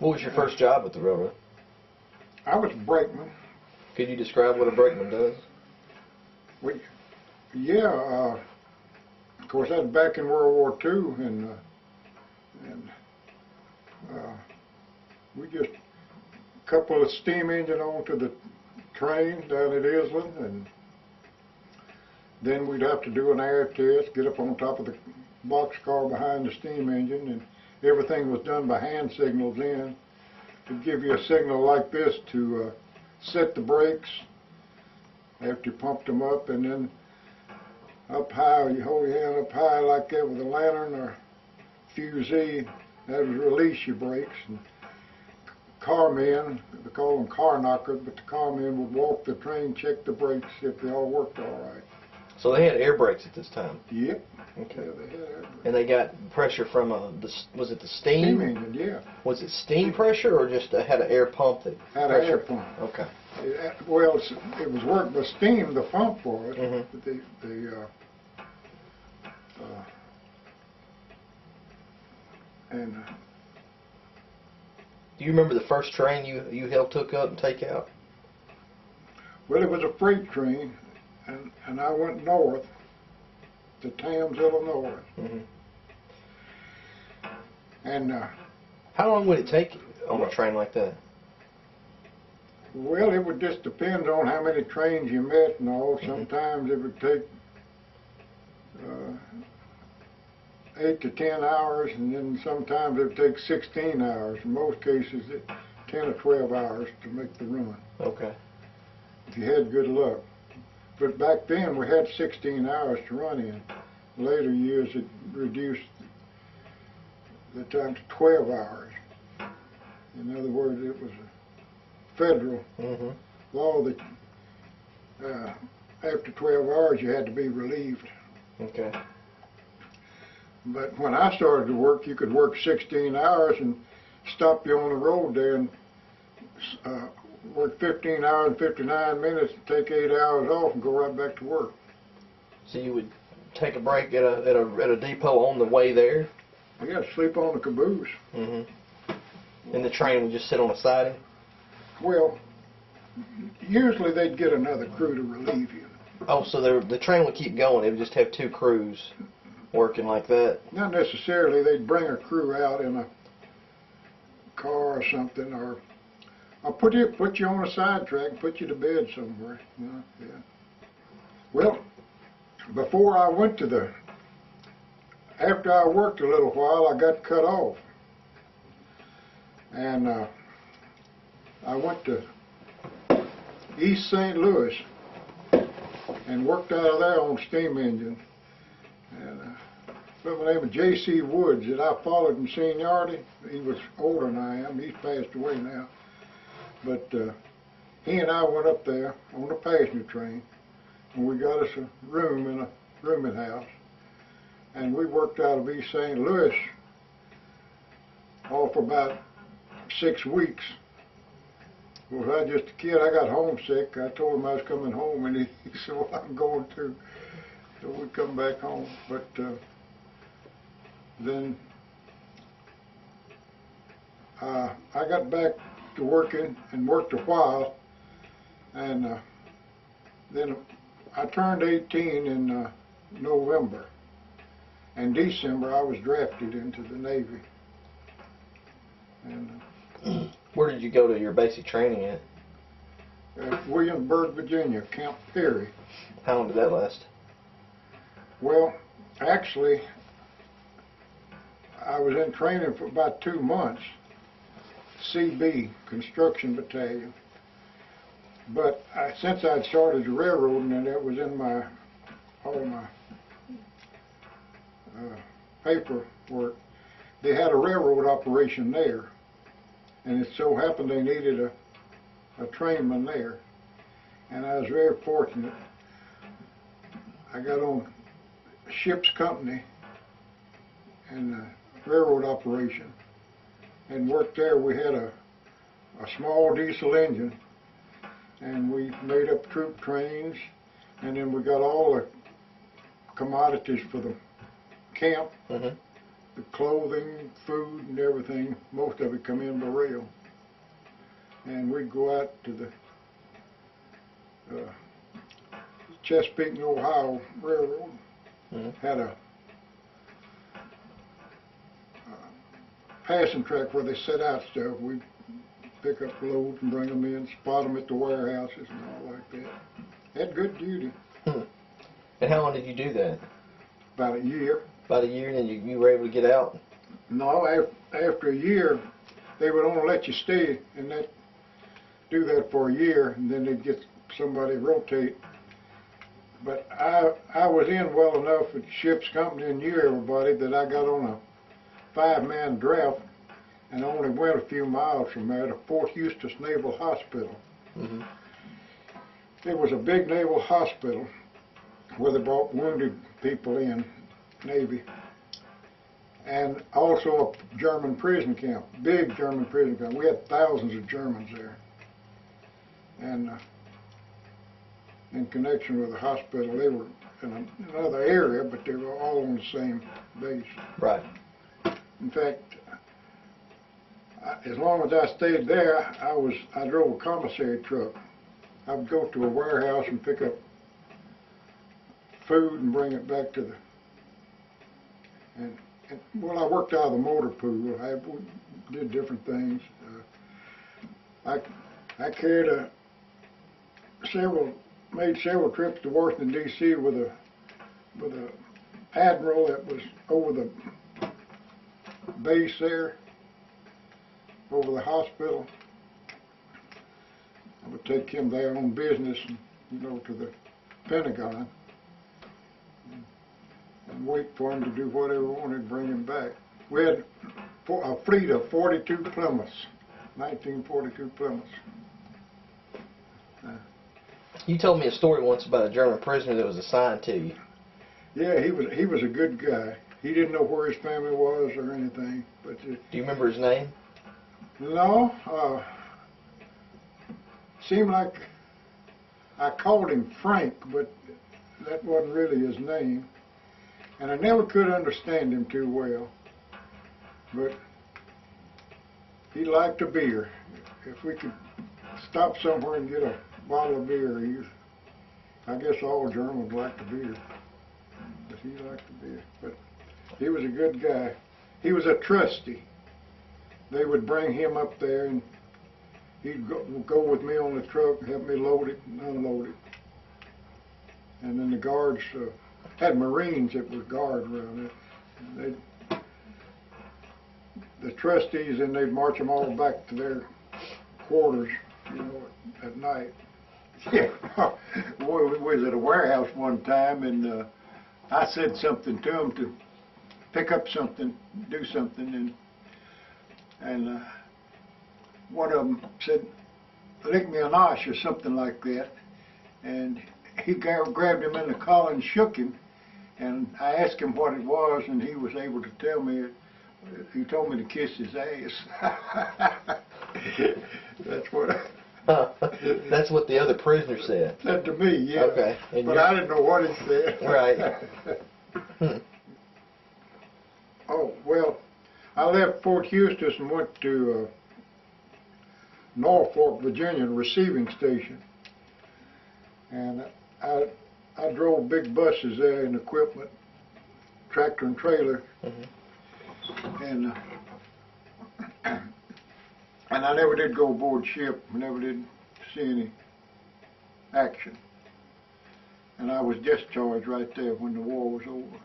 What was your first job with the railroad? I was a brakeman. Could you describe what a brakeman does? Yeah, of course, that was back in World War II, and we just a couple of steam engine onto the train down at Island, and then we'd have to do an air test, get up on top of the boxcar behind the steam engine, and everything was done by hand signals then. To give you a signal like this to set the brakes after you pumped them up, and then up high, you hold your hand up high like that with a lantern or fusee, that would release your brakes. And carmen, they call them car knockers, but the carmen would walk the train, check the brakes if they all worked all right. So they had air brakes at this time? Yep. Okay. Yeah, they had air brakes. And they got pressure from, was it the steam? Steam engine, yeah. Was it steam pressure or just had an air pump that Had an air pump. Okay. Well, it was worked by steam, the pump was, but Do you remember the first train you helped hook up and take out? well, it was a freight train, and I went north to Tams, Illinois. And how long would it take on a train like that? well, it would just depend on how many trains you met and all. Sometimes it would take 8 to 10 hours, and then sometimes it would take 16 hours. In most cases, 10 or 12 hours to make the run. Okay. If you had good luck. But back then we had 16 hours to run in. Later years it reduced the time to 12 hours. In other words, it was a federal law that after 12 hours you had to be relieved. Okay. But when I started to work, you could work 16 hours and stop you on the road there and work 15 hours and 59 minutes and take 8 hours off and go right back to work. So you would take a break at a depot on the way there? Yeah, sleep on the caboose. And the train would just sit on a siding? Well, usually they'd get another crew to relieve you. Oh, so the train would keep going. It would just have two crews working like that? Not necessarily. They'd bring a crew out in a car or something, or put you on a sidetrack and put you to bed somewhere. Yeah. Well, before I went to after I worked a little while, I got cut off. And I went to East St. Louis and worked out of there on steam engine. And by the name of J.C. Woods, that I followed in seniority. He was older than I am. He's passed away now. But he and I went up there on a passenger train, and we got us a room in a rooming house. And we worked out of East St. Louis for about 6 weeks. Well, I was just a kid. I got homesick. I told him I was coming home, and he said, well, I'm going too. So we come back home. But then I got back to working and worked a while, and then I turned 18 in November. In December, I was drafted into the Navy. And where did you go to your basic training at? At Williamsburg, Virginia, Camp Perry. How long did that last? Well, actually, I was in training for about 2 months. CB, Construction Battalion. But since I'd started railroading, and it was in all my paperwork, they had a railroad operation there, and it so happened they needed a trainman there, and I was very fortunate. I got on ship's company and railroad operation and worked there. We had a small diesel engine, and we made up troop trains, and then we got all the commodities for the camp, the clothing, food, and everything, most of it come in by rail. And we'd go out to the Chesapeake and Ohio Railroad. Had a passing track where they set out stuff. We'd pick up loads and bring them in, spot them at the warehouses and all like that. Had good duty. And how long did you do that? About a year. About a year, and then you were able to get out? No, after a year, they would only let you stay and do that for a year, and then they'd get somebody to rotate. But I was in well enough at the ship's company and knew everybody that I got on a 5-man draft and only went a few miles from there to Fort Eustis Naval Hospital. It was a big naval hospital where they brought wounded people in, Navy, and also a German prison camp, big German prison camp. We had thousands of Germans there. And in connection with the hospital, they were in another area, but they were all on the same base. Right. In fact, as long as I stayed there, I drove a commissary truck. I would go to a warehouse and pick up food and bring it back to the, well, I worked out of the motor pool. I did different things. I carried made several trips to Washington D.C. with a admiral that was over the base there, over the hospital. I would take him there on business, to the Pentagon, and wait for him to do whatever he wanted and bring him back. We had a fleet of 42 Plymouths, 1942 Plymouths. You told me a story once about a German prisoner that was assigned to you. Yeah, he was a good guy. He didn't know where his family was or anything. But do you remember his name? No. Seemed like I called him Frank, but that wasn't really his name. And I never could understand him too well. But he liked a beer. If we could stop somewhere and get a bottle of beer, I guess all Germans liked the beer. But he liked the beer. But he was a good guy. He was a trusty. They would bring him up there and he'd go with me on the truck, help me load it and unload it. And then the guards had Marines that would guard around it. The trustees, and they'd march them all back to their quarters, at night. Yeah, boy, we was at a warehouse one time, and I said something to him to pick up something, do something, and one of them said, "Lick me an osh," or something like that, and he grabbed him in the collar and shook him, and I asked him what it was, and he was able to tell me. He told me to kiss his ass. That's what. That's what the other prisoner said. Said to me, yeah. Okay. But I didn't know what he said. Right. Oh, well, I left Fort Eustis and went to Norfolk, Virginia, the receiving station. And I drove big buses there and equipment, tractor and trailer. And I never did go aboard ship, never did see any action. And I was discharged right there when the war was over.